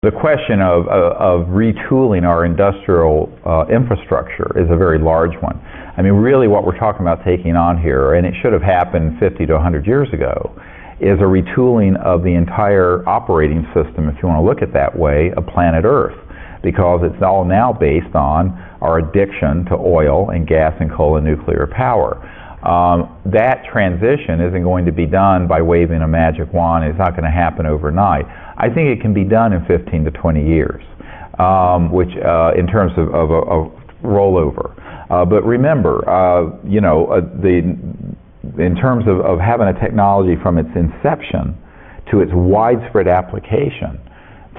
the question of retooling our industrial infrastructure is a very large one. I mean, really what we're talking about taking on here, and it should have happened 50 to 100 years ago, is a retooling of the entire operating system, if you want to look at it that way, of planet Earth, because it's all now based on our addiction to oil and gas and coal and nuclear power. That transition isn't going to be done by waving a magic wand. It's not going to happen overnight. I think it can be done in 15 to 20 years, which in terms of a rollover. But remember, in terms of having a technology from its inception to its widespread application,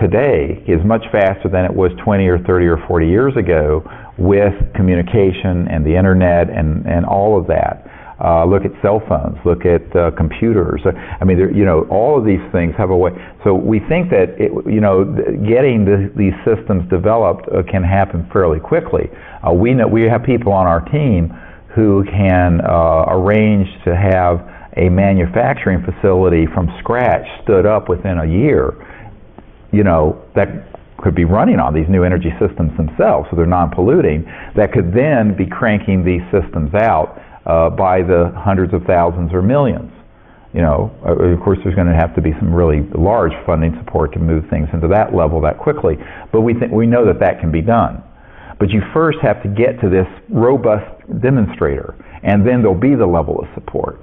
today is much faster than it was 20 or 30 or 40 years ago with communication and the internet and all of that. Look at cell phones, look at computers. I mean, all of these things have a way. So we think that getting these systems developed can happen fairly quickly. We have people on our team who can arrange to have a manufacturing facility from scratch stood up within a year. That could be running on these new energy systems themselves, so they're non-polluting, that could then be cranking these systems out by the hundreds of thousands or millions. Of course, there's going to have to be some really large funding support to move things into that level that quickly, but we know that can be done. But you first have to get to this robust demonstrator, and then there'll be the level of support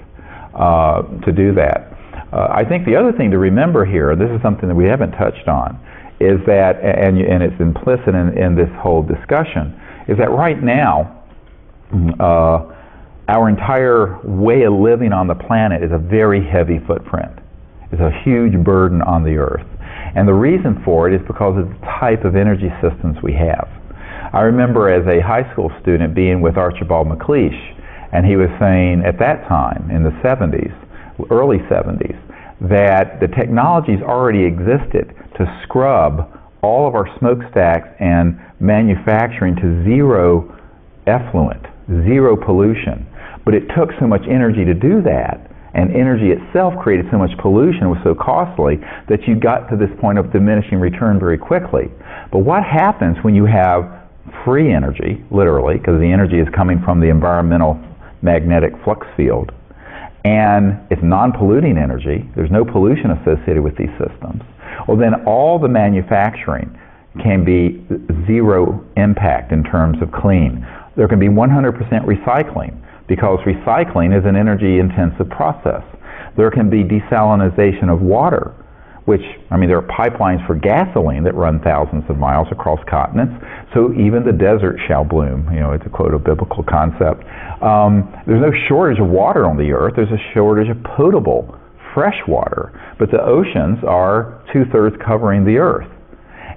to do that. I think the other thing to remember here, this is something that we haven't touched on, is that, and it's implicit in this whole discussion, is that right now, our entire way of living on the planet is a very heavy footprint. It's a huge burden on the Earth. And the reason for it is because of the type of energy systems we have. I remember as a high school student being with Archibald MacLeish, and he was saying at that time, in the 70s, early 70s, that the technologies already existed to scrub all of our smokestacks and manufacturing to zero effluent, zero pollution. But it took so much energy to do that, and energy itself created so much pollution, was so costly, that you got to this point of diminishing return very quickly. But what happens when you have free energy, literally, because the energy is coming from the environmental magnetic flux field, and it's non-polluting energy, there's no pollution associated with these systems, well then all the manufacturing can be zero impact in terms of clean. There can be 100% recycling, because recycling is an energy-intensive process. There can be desalination of water, which, there are pipelines for gasoline that run thousands of miles across continents, so even the desert shall bloom, to quote a biblical concept. There's no shortage of water on the Earth, there's a shortage of potable, fresh water, but the oceans are 2/3 covering the Earth.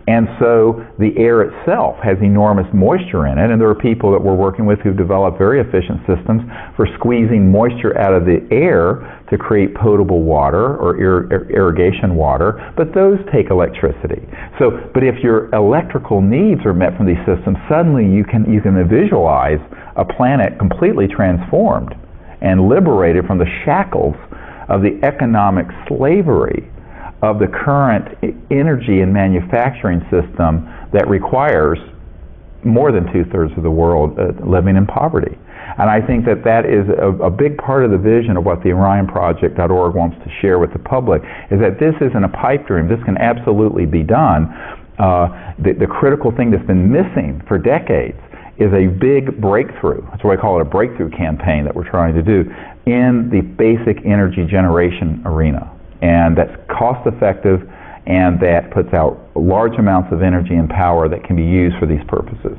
And so the air itself has enormous moisture in it, and there are people that we're working with who've developed very efficient systems for squeezing moisture out of the air to create potable water or irrigation water, but those take electricity. But if your electrical needs are met from these systems, suddenly you can visualize a planet completely transformed and liberated from the shackles of the economic slavery of the current energy and manufacturing system that requires more than 2/3 of the world living in poverty. And I think that is a big part of the vision of what the OrionProject.org wants to share with the public, is that this isn't a pipe dream. This can absolutely be done. The critical thing that's been missing for decades is a big breakthrough. That's why I call it a breakthrough campaign that we're trying to do in the basic energy generation arena. And that's cost effective, and that puts out large amounts of energy and power that can be used for these purposes.